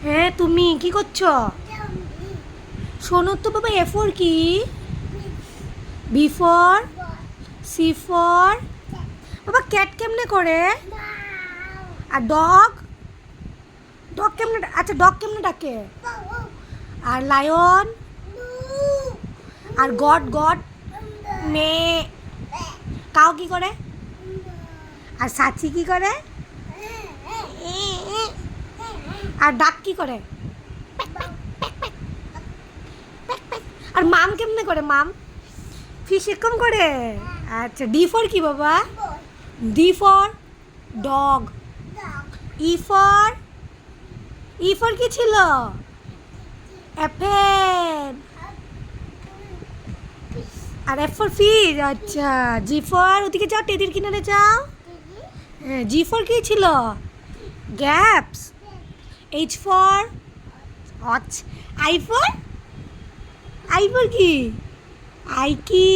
হ্যাঁ, তুমি কি করছো? শোনো তো বাবা, এ ফর কি? B for? C for? বাবা ক্যাট কেমনে করে? আর ডগ? ডগ কেমনে আচ্ছা, ডগ কেমনে ডাকে? আর লায়ন? আর গড গড? মে? কাউ কি করে? আর সাচি কি করে? আর ডাক কি করে? আর মাম কেমনে করে মাম? ফিশ এরকম করে? আচ্ছা, ডি ফর কি বাবা? D for dog. E for? E for কি ছিল? অ্যাপেল। আর এফ ফর ফিশ। আচ্ছা, জি ফর ওদিকে যাও, টেডির কিনারে যাও। হ্যাঁ, জি ফর কি ছিল? গ্যাপস। H for? আচ্ছা, আই ফর? আই ফর কি? আই কি?